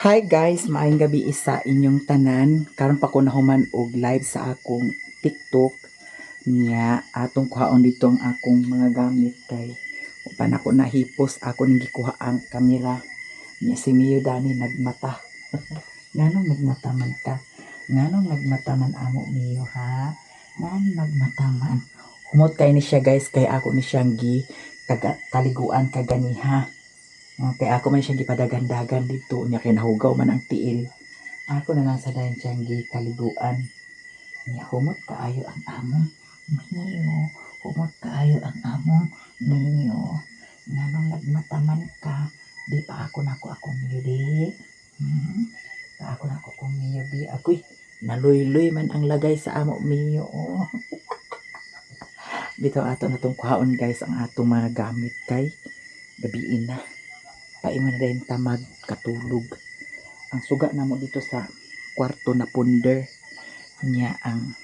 Hi guys, maayong gabi sa inyong tanan. Karon pa ko nahuman og live sa akong TikTok niya atong kuhaon dito ang akong mga gamit kay upan ako nahipos ako ning gikuha ang kamera niya si Mio Dani nagmata. Nganong nagmata man ka? Nganong nagmata man amo Mio ha? Nganong nagmata man? Humot kay ni siya guys kay ako ni siyang gi kaliguan kaganiha. Kaya ako man siya gipadagan-dagan dito niya kay nahugaw man ang tiil. Ako na lang sa dayon siyang gikaliguan. Niya humot kaayo ang among Mio. Humot kaayo ang among Mio. Nganong nagmataman ka? Di pa ako nako akong Mio di. Pa ako nako akong Mio di. Ako'y naluy-luy man ang lagay sa amo Mio. Dito ato na tong kuhaon guys ang atong mga gamit kay gabiin na. Paingon na rin tamag katulog. Ang suga na mo dito sa kwarto na punder niya ang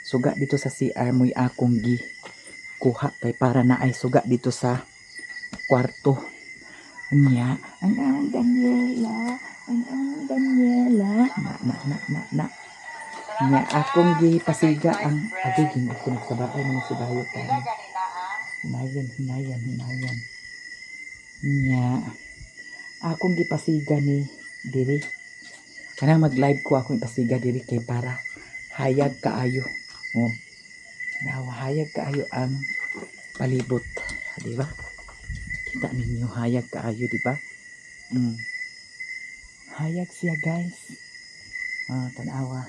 suga dito sa CR mo'y akong gi kuha kay para na ay suga dito sa kwarto niya ang Daniela na niya akong gi pasiga ang agiging ako nagsabay mo si bayo tayo hinayan niya akong gipasiga ni diri kanang mag-live ko akong ipasiga diri kay para hayag kaayo hayag kaayo ang palibot, di ba? Kita ninyo hayag kaayo, di ba? Hayag siya guys. Tanawa.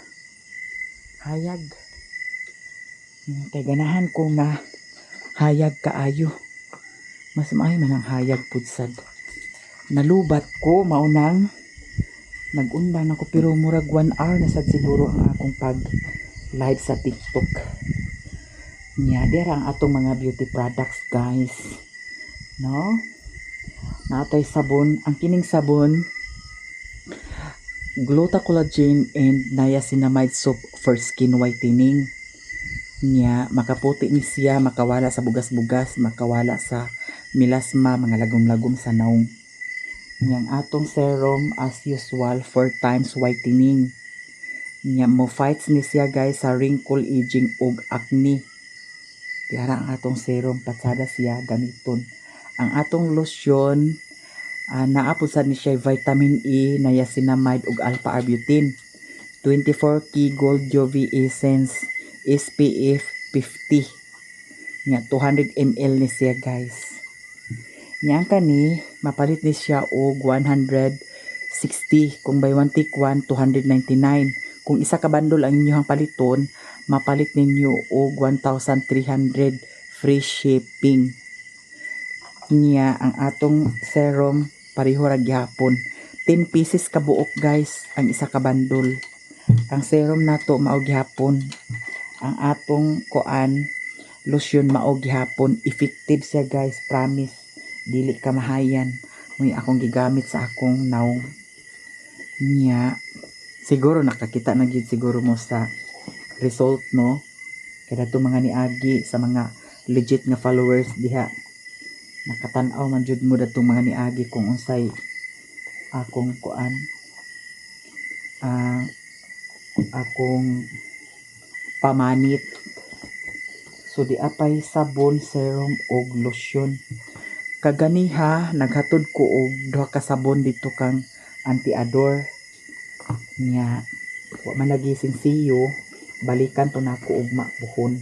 Hayag. Kay ganahan ko nga hayag kaayo. Mas maayo man ang hayag pudsad. Nalubat ko maunang nag-undang ako pero murag 1 hour na sad siguro ang akong pag live sa TikTok niya dera ang atong mga beauty products guys no natay sabon ang kining sabon Gluta Collagen and Niacinamide Soap for skin whitening niya makaputi ni siya makawala sa bugas-bugas makawala sa milasma mga lagom-lagom sa naong niyang atong serum as usual 4 times whitening niya mo fights ni siya guys sa wrinkle aging ug acne diara ang atong serum patsada siya gamiton ang atong lotion naapod sad ni siya vitamin E niacinamide ug alpha arbutin 24 key gold UV essence SPF 50 niya 200 ml ni siya guys niya kani mapalit ni siya og 160 kung buy one take one 299 kung isa ka bundle ang inyong paliton mapalit ninyo og 1,300 free shipping niya ang atong serum pareho ra gyapon 10 pieces ka buok guys ang isa ka bundle ang serum nato mao gyapon ang atong koan lotion mao gyapon effective siya guys promise dili ka mahayan may akong gigamit sa akong naong niya siguro nakakita na gyud siguro mo sa result no kaya to mga niagi sa mga legit nga followers diha nakatan-aw man jud mo datong mga niagi kung unsay akong kuan akong pamanit so di apay sabon serum og lotion kaganiha naghatod ko og duha ka sabon dito kang anti-ador niya wa man lagi sinsiyo balikan to nako ug mabuhon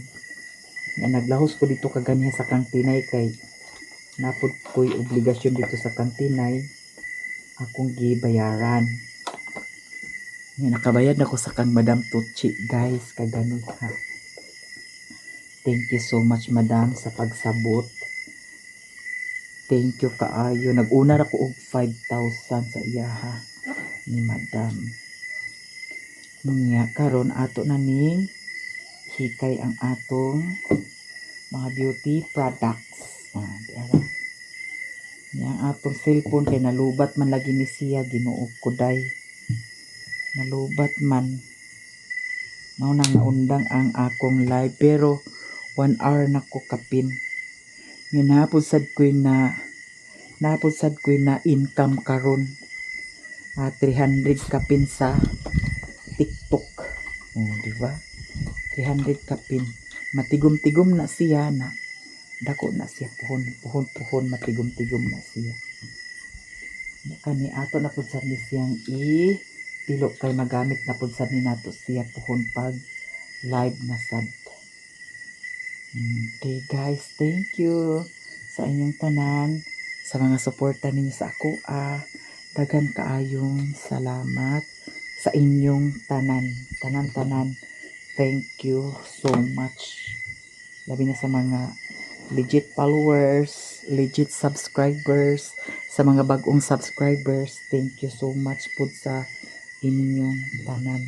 nga naglahos ko dito kaganiha sa kang tinay kay napod ko'y obligasyon dito sa kang tinay akong gibayaran nga nakabayad ako sa kang Madam Tucci guys kaganiha thank you so much madam sa pagsabot. Thank you kaayo. Nag-una ra ko og 5,000 sa iyaha ni madam. Niya karon ato na ning hikay ang atong mga beauty products. Niya ang atong cellphone kay nalubat man lagi ni siya ginuog ko day. Nalubat man. Mao nang naundang ang akong live pero 1 hour na ko kapin. Yun napod sad ko na income karon 300 kapin sa TikTok. Di ba? 300 kapin. Matigom-tigom na siya na. Dako na siya puhon matigom-tigom na siya. Kani ato na pud sad ni siyang pilo kay magamit na pud sad ni nato siya puhon pag live na sad. Okay guys, thank you sa inyong tanan, sa mga suporta ninyo sa ako. Daghan kaayong salamat sa inyong tanan. Thank you so much. Labi na sa mga legit followers, legit subscribers, sa mga bagong subscribers, thank you so much po sa inyong tanan.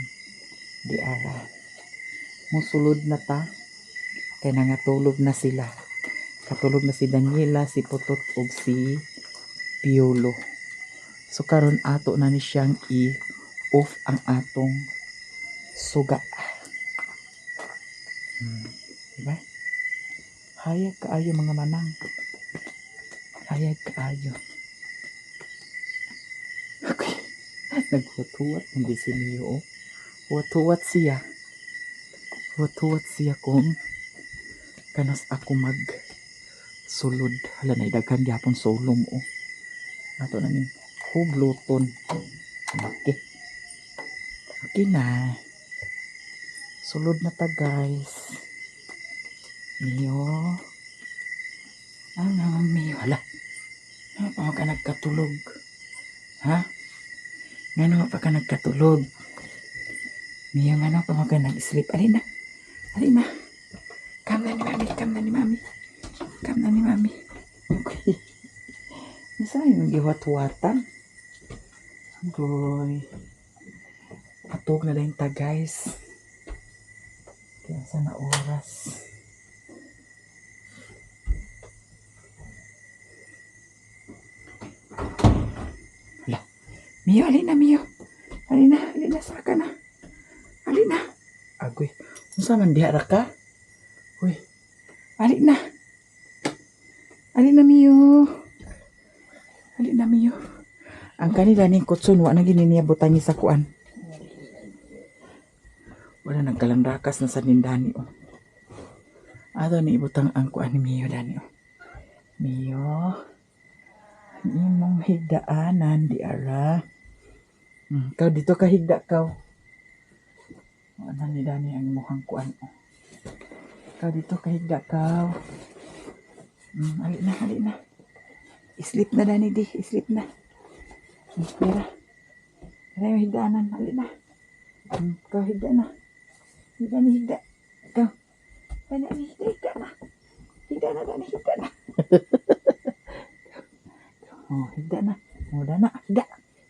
Di ara. Musulod na ta. Kaya nangatulog na sila. Katulog na si Daniela, si Putot, o si Piolo. So karon ato na ni siyang i-off ang atong suga. Diba? Hayag kaayo mga manang. Hayag kaayo. Okay. Naghuwat-huwat hindi si Mio. Huwat-huwat siya. Huwat-huwat siya kung kanas ako mag sulod. Hala na idaghan gyapon sulom o. Ato na ning hubloton. Okay. Okay na. Sulod na ta guys. Mio. Ano Mio? Hala. Ano pa ka nagkatulog? Ha? Ngano pa ka nagkatulog? Mio, ngano pa ka nag-sleep? Alina. Alina. Kam na ni mami. Okay. Nasa yung giwat-watan? Agoy. Patog na lang ta guys. Kaya sana oras. Hala. Mio, alina Mio. Alina, saka na. Alina. Agoy. Unsa man diha ra ka? Uy. Alina. Alina Mio. Ang kanila ning kutsun wa na gini niya butangi sa kuan. Wala nagkalandrakas na sa nindani o. Ato ni ibutang ang kuan ni Mio dani o. Mio. Imong higdaanan di ara. Kau dito ka higda kaw. Wala ni dani ang muhang kuan o. Kau dito ka higda kaw. Alina. Sleep na dani di, sleep na. Mira. Kaya yung higdaanan, alina. Kau higda na. Higda. Kau. Higda na. Higda na. Oh, higda na. Oh, dana.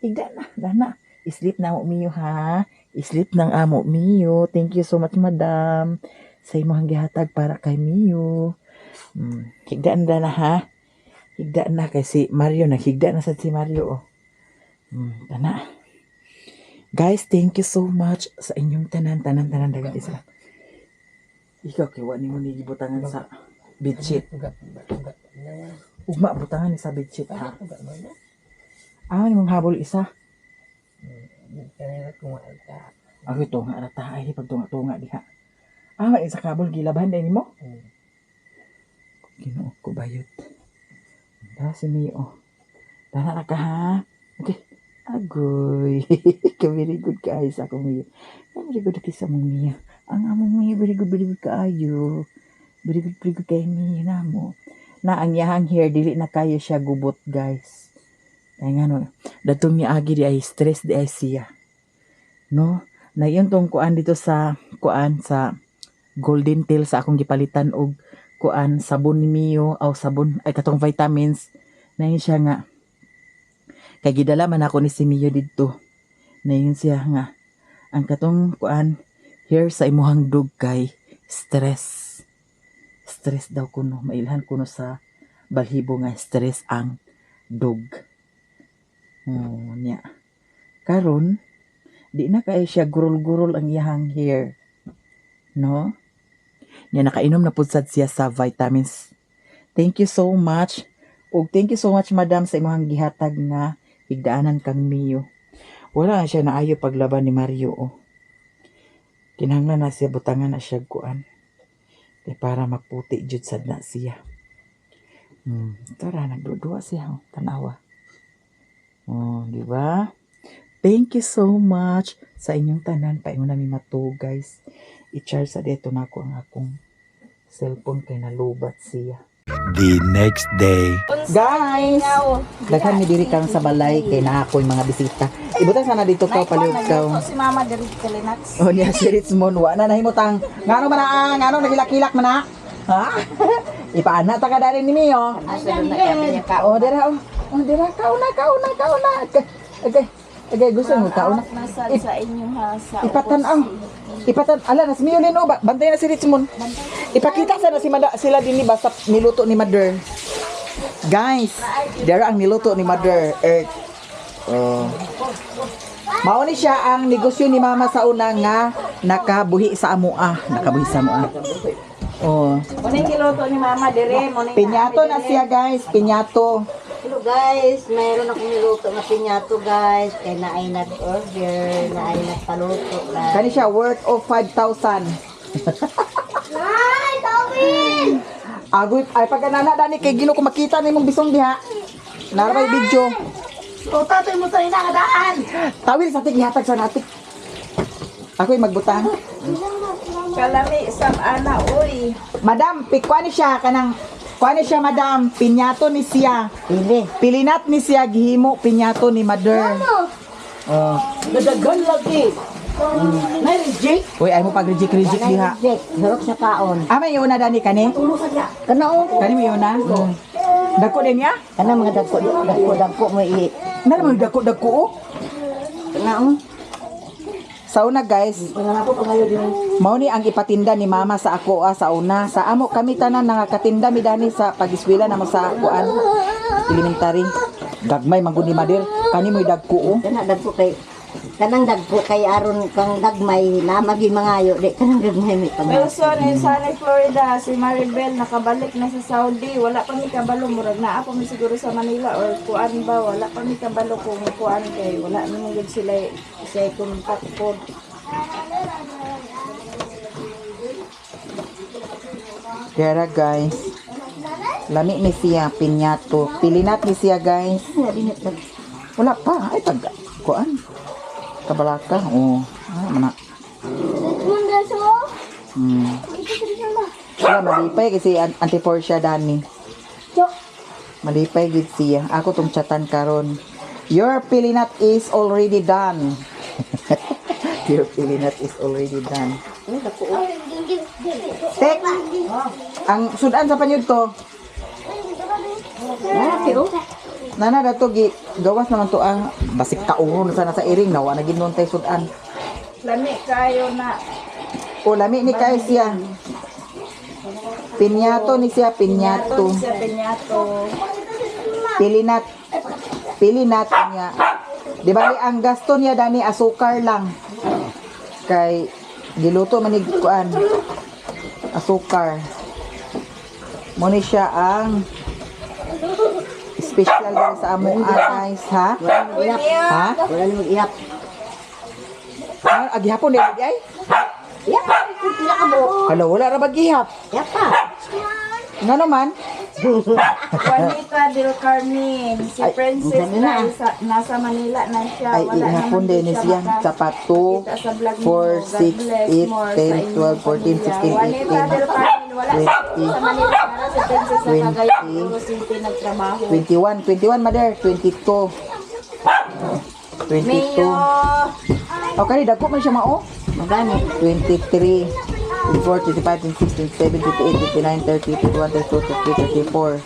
Higda na. Dana. Sleep na mo Mio ha. Sleep ng amo Mio. Thank you so much madam. Sa imong gihatag para kay Mio. Higda na ha. Higda na kay si Mario. Naghigda na sa si Mario. Oh. Dana. Guys, thank you so much sa inyong tanan dagat isa. Ikaw kiwa ni mo ni gibutangan sa bedsheet. Ugma butangan ni sa bedsheet ha. Ni mong habol isa. Ako ito nga rata ay pagtunga-tunga diha. Isa kabol gilaban din mo. Ginoo ko bayot. Da si Mio. Dana na ka ha. Okay. Agoy. Very good kaayo sa akong Mio. Very good sa mong Mio. Ang among Mio, very good kaayo. Very good kay Mio na mo. Na ang yahang hair, dili na kayo siya gubot guys. Kaya nga no, datong ni Agi di ay stress di ay siya. No? Na yun tong kuan dito sa Golden Tail sa akong gipalitan og kuan sabon ni Mio o sabon ay katong vitamins na yun siya nga kay gidala man ako ni si Mio didto na yun siya nga ang katong kuan hair sa imuhang dug kay stress daw kuno mailhan kuno sa balhibo nga stress ang dug niya karon di na kay siya gurul-gurul ang iyahang hair no niya nakainom na pud sad siya sa vitamins. Thank you so much. Ug thank you so much madam sa imong gihatag nga higdaanan kang Mio. Wala na siya naayo paglaban ni Mario. Oh. Kinahanglan na siya butangan na siya kuan. Para maputi jud sad na siya. Tara, nagdudua siya. Oh. Tanawa. Oh, di ba? Thank you so much sa inyong tanan. Paingon na mi mato, guys. I-charge sa dito na ako ang akong cellphone kay nalubat siya. The next day. Guys, daghan mi diri kang sa balay kay naa ako'y mga bisita. Ibutang sana dito ko paliw ka. Si Mama diri Kalinats. Oh, niya si Richmond wa na nahimutang. Ngano man na, ngano nagilak-kilak man na. Ha? Ipaana ta ka dari ni Mio. Oh, dira oh. Oh, dira kauna. Okay, gusto mo kauna. Nasa sa inyo ha sa Ipatan, ala na si Mio Lino, bantay na si Richmond. Ipakita sana sila din ni basta niluto ni Mother. Guys, dara ang niluto ni Mother Earth. Oh. Mao ni siya ang negosyo ni Mama sa una nga nakabuhi sa amoa. Oh. Muning giluto ni Mama dire, muning Pinyato na siya, guys. Pinyato. Hello guys, mayroon akong niluto na pinyato guys. Kaya naay nag-order, naay nagpaluto guys. Kani siya worth of 5,000. Ay, Tawin! Agoy, ay pagkanana dani kay Gino ko makita nimong bisong diha. Narabay video. O tatay mo sa inakadaan! Tawil sa tighatag sa natik. Ako'y magbutang. kalami sa ana oy. Madam, pikwa ni siya kanang kuha ni siya, madam. Pinyato ni siya. Pilinat ni siya gihimo pinyato ni Mother. Oh. Dadagan lagi! May reject? Uy, ay mo pag-reject diha. Reject, harap sa kaon. Ah, may una dani kani? Kanao? Kani may una? Dako din niya? Kana mga dagko mo i... Nala mo dako oh. Kanao? Sa una, guys, Pangalako pa kayo din. mao ni ang ipatinda ni Mama sa ako sa una. Sa amo kami tanan nangakatinda mi dani sa pag-eskwela namo sa kuan elementary. Gagmay manggod ni Mother. Kani mo'y dagko oh. Kana dagko kay... Kanang dagko kay aron kang dagmay na magi mangayo. Di kanang dagmay may pangayo. Wilson in Sunny, Florida, si Maribel nakabalik na sa Saudi. Wala pa mi kabalo murag naa pa mi siguro sa Manila or kuan ba wala pa mi kabalo kung kuan kay wala naman gud sila sa contact po. Kaya guys, lami ni siya pinyato. Pilinat ni siya, guys. Wala pa. Ay, pag kuan. Kabalaka. Oh. Mana. Wala, malipay kasi anti-for siya dani. Malipay gid siya. Ako tong chatan karon. Your pilinat is already done. Your pilinat is already done. Tek. Ang sudan sa panyud to. Nana dato gi gawas naman to ang basik kauron sana sa iring nawa na ginon tay sudan. Lami kayo na O lami ni kay siya. Pinyato ni siya pinyato. sa pinyato. Pilinat niya. Di bali ang gasto niya dani asukar lang. Kay giluto man ni kuan. Asukar. Mo ni siya ang special dahil sa amo guys, ha? Ha? Wala nang mag-iyak. Ano, agihapon din ay? Iyak pa, pila ka mo. Hala, wala ra bagihap. Iyak pa. Nga naman, Juanita del Carmen, si Ay, Princess dami na. nasa Manila na siya. ay Wala ihapon naman din ni siya. maka- Sapat 2, kita sa vlog mo. 4, God 6, bless 8, more 10, sa inyong 12, 14, 16, Juanita del 18, Carmen, wala 20, sa Manila. Para sa Princess sa 20, Cagayan de Oro City nagtrabaho. 21, mother, 22. 22. Mayo, O kani dagko man siya mao. Magani. 23, 24, 25, 26, 27, 28, 29, 30, 31, 32, 33, 34,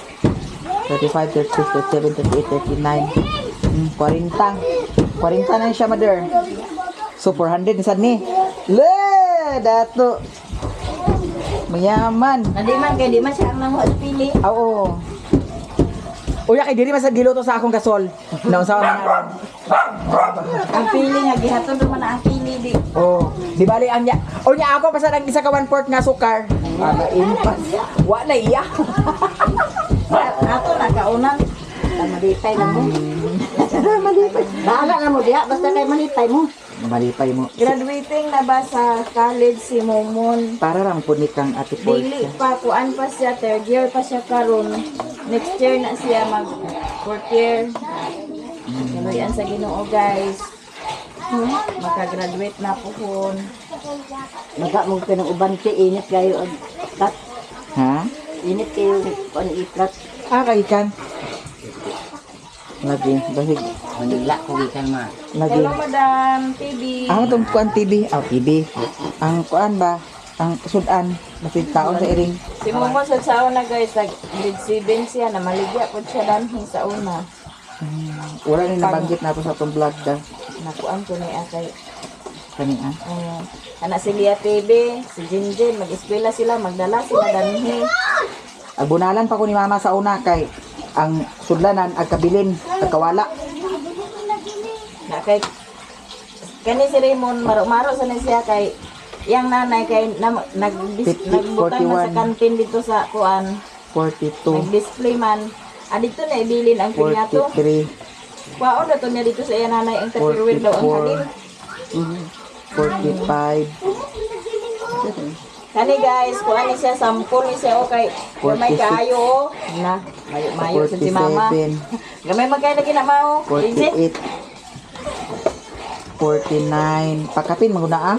35, 36, 37, 38, 39. 40. 40 na siya, mother. So 400 na sad ni. Le, dato. Mayaman. Hindi man kay di man siya ang nanguha sa pili. Oo. Uya kay diri man sa giluto sa akong gasol. Nausawa man aron. Ang pili nga gihatod man ang pili di. Oh, di bali ang nya. O nya ako pa sa nang isa ka 1/4 nga sukar. Ana impas. Wa na iya. Ato na kaunan. Tamadipay lang mo. Malipay. Bahala na mo diha, basta kay malipay mo. Malipay mo. Graduating na ba sa college si Momon? Para lang po ni kang ate Dili Portia. pa, kuan pa siya, third year pa siya karon. Next year na siya mag fourth year. Kaluyan sa Ginoo guys. Makagraduate na po hon. Maga mo ka ng uban ti init kayo ang tat. Ha? Init kayo ang iprat. Kay kan. Lagi, bahig. Manila ko gikan ma. Lagi. Hello Madam TV. Ang itong kuan TV. TV. Ang kuan ba? Ang sudan. Basig taon sa iring. Si Momo sa una guys, nag grade 7 siya, na maligya po siya danhi sa una. Wala ni nabanggit na po sa itong vlog da. Nakuan ko ni Akay. Kani ah. Anak si Lia TV, si Jinjin, mag-eskwela sila, magdala sila danhi. Agbunalan pa ko ni mama sa una kay ang sudlanan agkabilin, agkawala. Na kay kani si Raymond maro-maro sa siya kay yang nanay kay nagbutang na sa 41. kantin dito sa kuan. 42, Nag-display man. Dito na ibilin ang pinyato. 43, Kwaon na to niya dito sa iya nanay ang tapirwil daw ang halin. 45, Kani guys, kuan ni siya sampol ni siya okay. Gamay 46. kaayo oh. Na, mayo sa si mama. 47, Gamay magkaya na ginamao. 48, 49, pakapin maguna ah.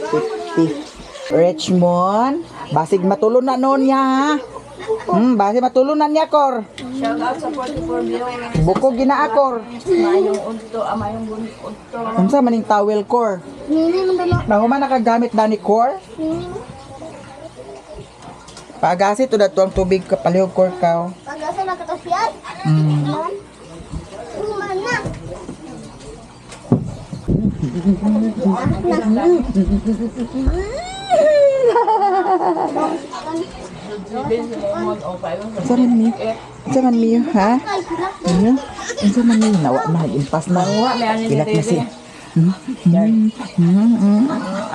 50. Richmond, basig matulon na noon niya ha. Basig matulon na niya kor. Shout out sa 44 viewers. Bukog ginaakor. Mayong unto, mayong unto. Unsa maning towel kor? Nahuman nakagamit na ni kor? Pagasi to dato ang tubig kapalihog kor ka. Pagasa na katasiyan. Mana? Unsa man mi? Unsa man mi ha? Ano? Unsa man mi? Nawa na impas na. Wa may ani Ilat na siya.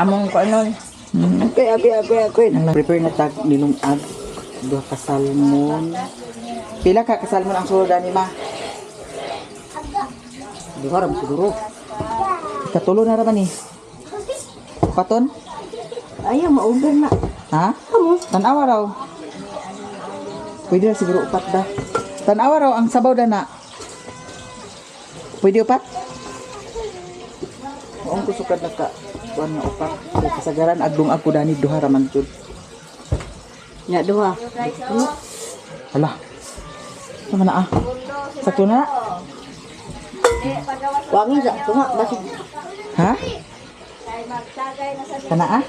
Among ko anon. Okay. Prepare na tag nilungag. Duha ka salmon. Pila ka kasalmon ang sulod ani ma? Duha ra siguro. Ikatulo na ra man ni. Paton? Ayaw ma-over na. Ha? Tanawa raw. Pwede na siguro upat da. Tanawa raw ang sabaw da na. Pwede upat? Ang kusukad na ka. Kuan na upat. Kaya kasagaran agdong ako dani duha ra man jud. Nya duha. Hala. Sama na ah. Sakto na. Wangi sa tunga basig. Ha? Kana ah?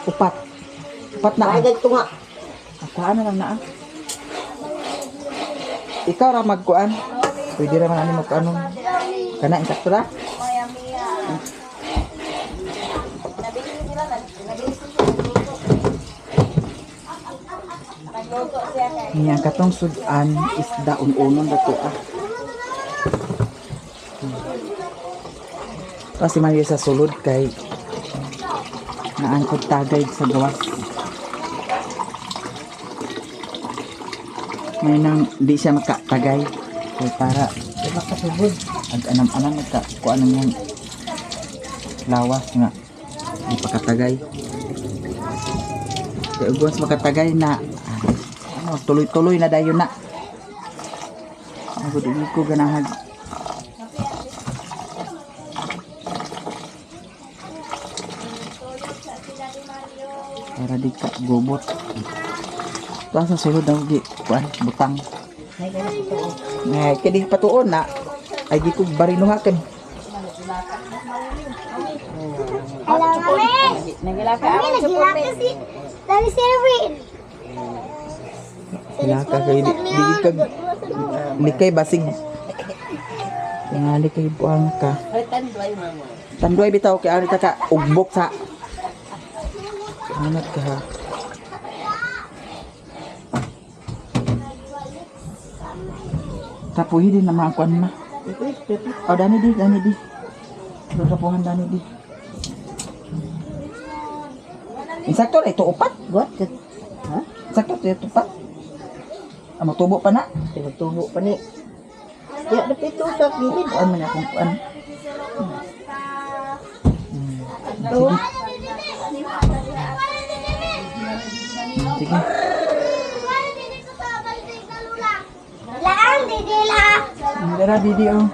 Upat. Upat na ah. Bagay tunga. Apaan na lang na ah. Ikaw ra magkuan. Pwede ra man ani magkuanon. Kana insakto ra? Niya katong sudan isda unon dato ah. Kasi man sa sulod kay naangkod tagay sa gawas. May nang di siya makatagay kay para makasugod ag anam-anam ka kuan nang lawas nga di pakatagay. Kay ugwas makatagay na ano tuloy-tuloy na dayon na. Ako di ko ganahan. Para di ka gobot. Tuwa sa sulod ang gi kuan butang. Ngay kini patuon na ay di ko barinuhaken. Alam kami. Nagilaka Kami ako sa nagilaka si Dari Serwin. Wala ka kay di kag likay basig. Nga likay buang ka. Tanduay bitaw kay ari ta ka ugbok sa. Anat ka ha. Tapuhi din naman ang kuan ma. Oh, dani di. Tapuhan dani di. Insakto na ito upat. What? Ha? Insakto ito upat. Amo tubo pa na. Tinutubo pa ni. Ya, dapat ito sa gilid. Kuan man akong kuan. Ito. Sige. Laan, didila. Dara didi oh.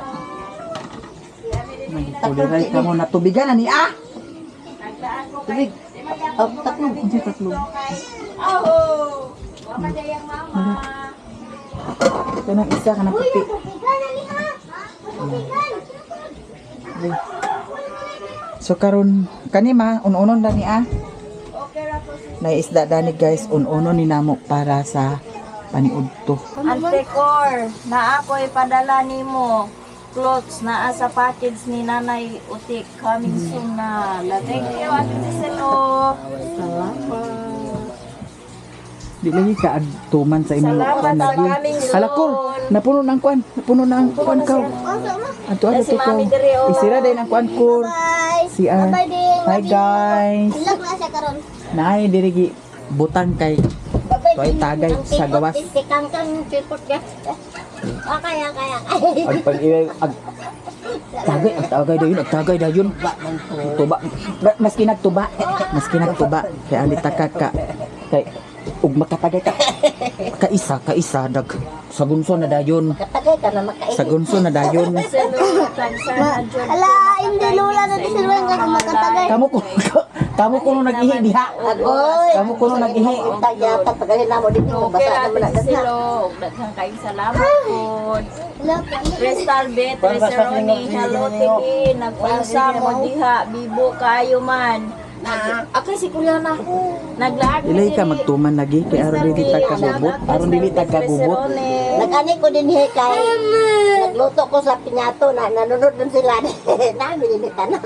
Kuliray ka mo na tubigan na ni ah. Tubig. Oh, tatlong. Unsa tatlo? Kanang isa kanang puti. Tubigan, aliha. Tubigan. Sige. So karon kanima unon na ni ah. Na isda dani guys unon ni namo para sa paniudto. Antekor, naakoy padala nimo. Clothes na sa package ni Nanay Utik. Coming soon na. Thank you, Ate Giselo. Di lagi ka agtuman sa imong Salamat kuan sa lagi. coming soon. Halakor, napuno ng kuan, napuno ng kuan ka. Ato Eh, si ato ko. Mami diri, oh. Isira din ang kuan ko. Bye. Si ah. Bye din. Hi guys. Ilag na siya karon. Naay diri gi butang kay Toy tagay sa gawas. Kangkang pipot ka. Okay. Ag pag ag tagay dayon. Tuba. Maski nagtuba. Kay alita ka kay ug makatagay ka kaisa dag sagunso na dayon. Katagay ka na makain. Sagunso na dayon. Ala, hindi lula na di silwen ka makatagay. Kamu kuno nag-ihi diha. Agoy. Kamu kuno nag-ihi. Tagyapan pagkalin namo dito. Okay, Basa naman Ate na gasa. Giselo. Daghang kaayong salamat po. Crystal Bet, Reseroni, hello tigi, nagpansa mo diha, bibo kayo man. Ako si Kuya na. Naglaag Ilay ka magtuman lagi kay aron dili tag kagubot. Aron dili tag kagubot. Nag-ani ko din kay nagluto ko sa pinyato na nanonood dun sila. Namin ini tanan.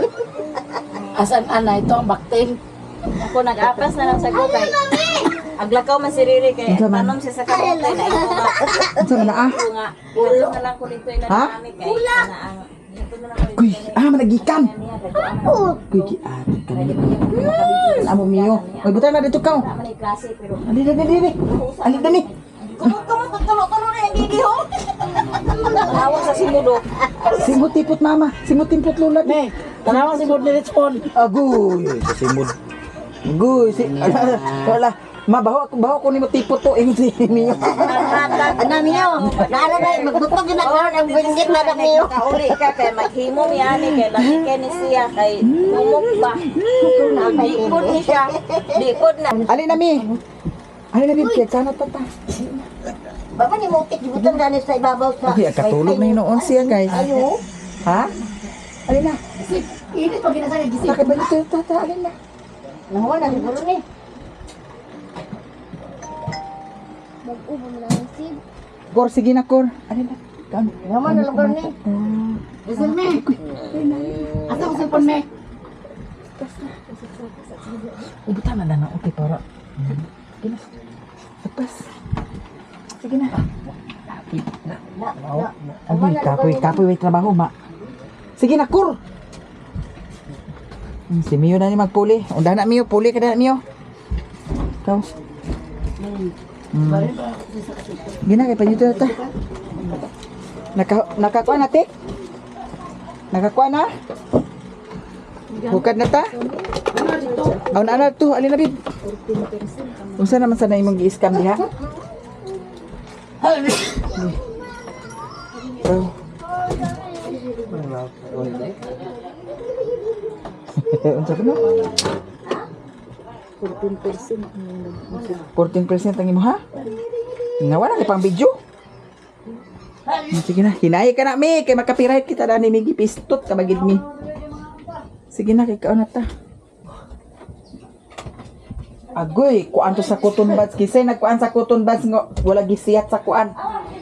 Asan ana ito ang baktin? Ako nag-apas na lang sa gukay. Aglakaw man si Riri kay Unsa man? tanom siya sa kabutay na ito nga. Unsa man na ah? Ito nga. Ihalo na lang ko dito ilan Ha? namin kay na ang ito na lang ko dito. Kuy, magikan. Niya, dagoan na. Kuy ki ate kanina. Amo miyo. Oy butang na dito ka. Tama na yung klase pero Ali dali. Ali dali. kuno na yung gigi ho. Tawag sa simudo. Simot tipot mama. Simot tipot lulat. Ne, tanawang si Budli Richmond. Agoy, simod. Agoy, wala. Mabaho ko nimo tipot to si miyo. Ana miyo. Naala na magbutog na karon ang binggit na na miyo. Kauli ka kay maghimo mi ani kay laki kay ni siya kay mumukba. Dikod ni siya. Dikod na. Ali na mi. Ali na mi kay sana tata. Baba ni mo kit gibutan na sa ibabaw sa. Okay, katulog na hinoon siya guys. Ayo. Ha? Ali na. Ini pag ginasaya gising. Sakit ba dito tata? Ali na. Nahuwa na siguro ni. Mag-ubo mo lang sib. Kor, sige na kor. Ali na. Naman na lugar ni. Gising me. Asa ko cellphone me? Ubutan na lang okay para. Sige na. Lepas. Sige na. Ay, kapoy, may trabaho, ma. Sige na, kur! Si Mio na ni magpuli. Unda na, Mio. Puli ka na, Mio. Ikaw. Gina, kay panyo ta. Nakakuha na, te? Nakakuha na? Bukad na ta? Aun na to, alin na, bib? Unsa naman sana imong gi-scam diha? Oh. Unsa ka na? 14% ang imo ha? Nawala na pang video. Sige na, hinay ka na mi kay makapiright kita dani mi gipistot ka bagid mi. Sige na kay kaon na ta. Agoy, kuan to sa cotton buds kisay nagkuan sa cotton buds nga wala gisiyat sa kuan.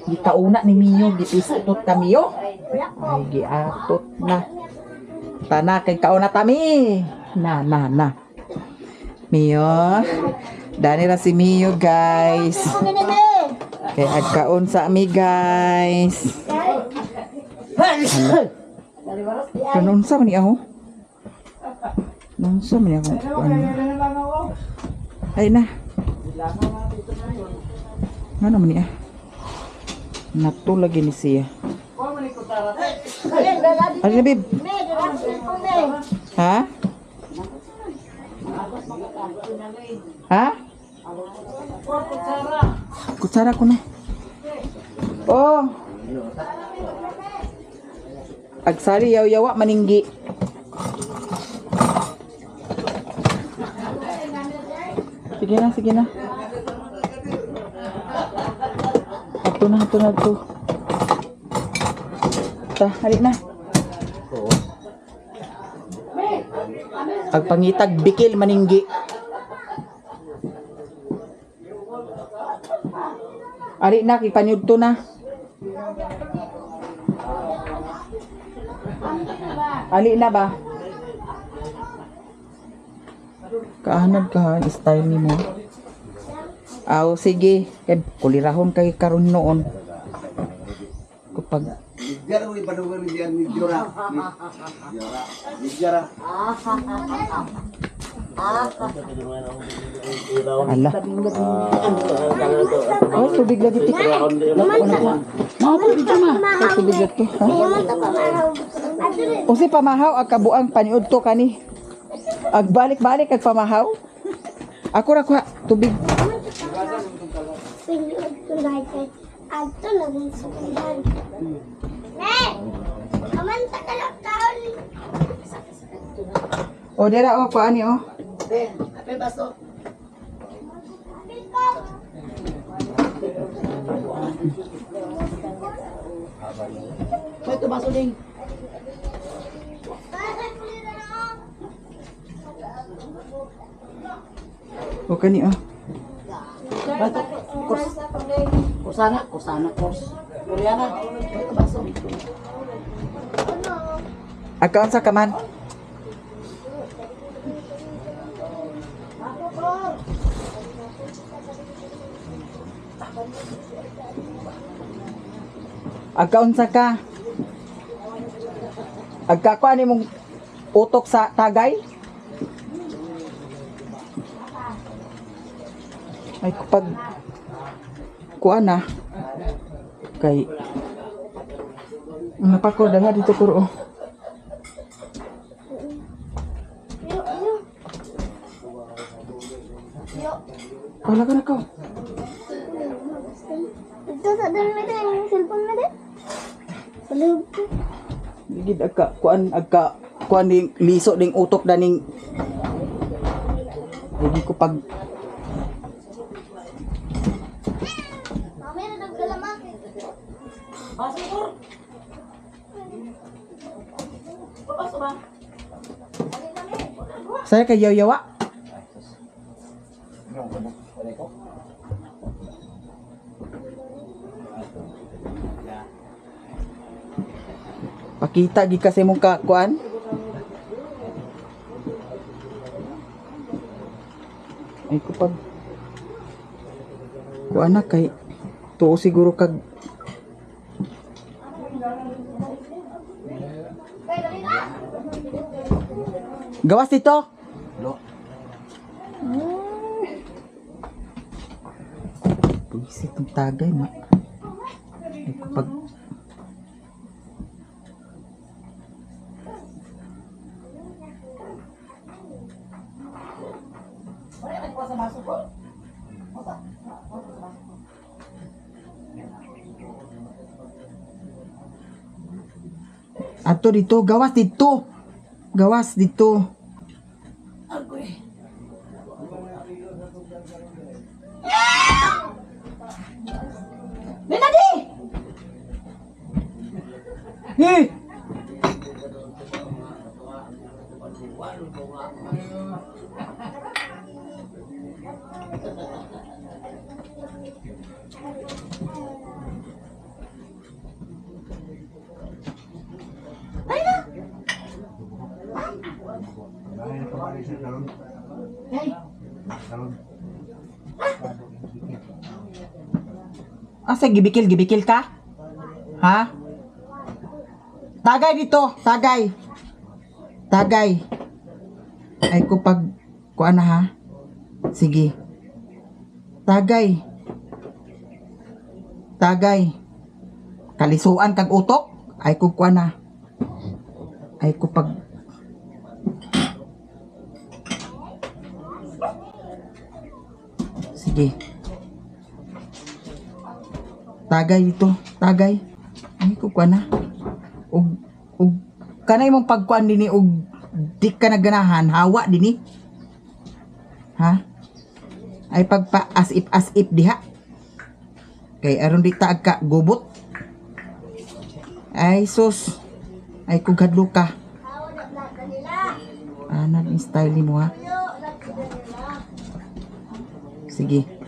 Gikauna ni Mio gipistot ka Mio. Ay giatot na. Tana kay kaon na ta mi. Na. Mio. Dani ra si Mio guys. Kay agkaon sa mi guys. Kanon sa man ni ako? Nonsa man ako? Ay na. Nga naman niya. Nato lagi ni siya. Ano na, babe? Ha? Ha? Kutsara ko na. Oh. Agsari yaw-yawa maninggi. Sige na, sige na. Ato na, ato na, ato. Ta, halik na. Agpangitag bikil maninggi. Ari na, kipanyud to na. Ali na ba? Kahanad ka, style ni mo. Aw, sige. Kulirahon kay karon noon. Kapag ala. Oh, tubig lagi ti. Mau pa dito ma. Ay, tubig lagi. Ha? O si pamahaw ag kabuang paniud to kani. Ag balik-balik ag pamahaw. Ako ra kuha tubig. Ato lang sa kanila. Ne! Kamanta ka lang taon. O dira o kuha ni o. Apel baso. Ito baso ding. O kani o. Bato. Kusana. Koreana. Ito baso. Agkaon sa kaman. Agkaon sa ka. Agkakuan ni mong utok sa tagay. Ay kapag kuan na kay napako dala dito kuro. Wala ka na ko. Ito sa dami na yung cellphone na din. Palihog ko. Digid agka kuan ding liso ding utok daning. Hindi ko pag Mami, na nagdalamak. saya kay yawa. Pakita gi kasi mong kuan. Ay ko pag kuan na kay tuo siguro kag gawas dito. Buisit ng tagay ma. Ay kapag ato dito, gawas dito. Gawas dito. Benadi! Eh! Asa gibikil ka? Ha? Tagay dito, tagay. Tagay. Ay ko pag kuan na ha. Sige. Tagay. Tagay. Kalisuan kag utok. Ay ko kuan na. Ay ko pag sige. Tagay dito, tagay. Ay ko kuan na. Ug kanay mong pagkuan dinhi ug di ka naganahan, hawa dinhi. Ha? Ay pagpa as if diha. Kay aron di taag ka gubot. Ay sus. Ay kugadlo ka. Anak yung style ni mo ha. Sige.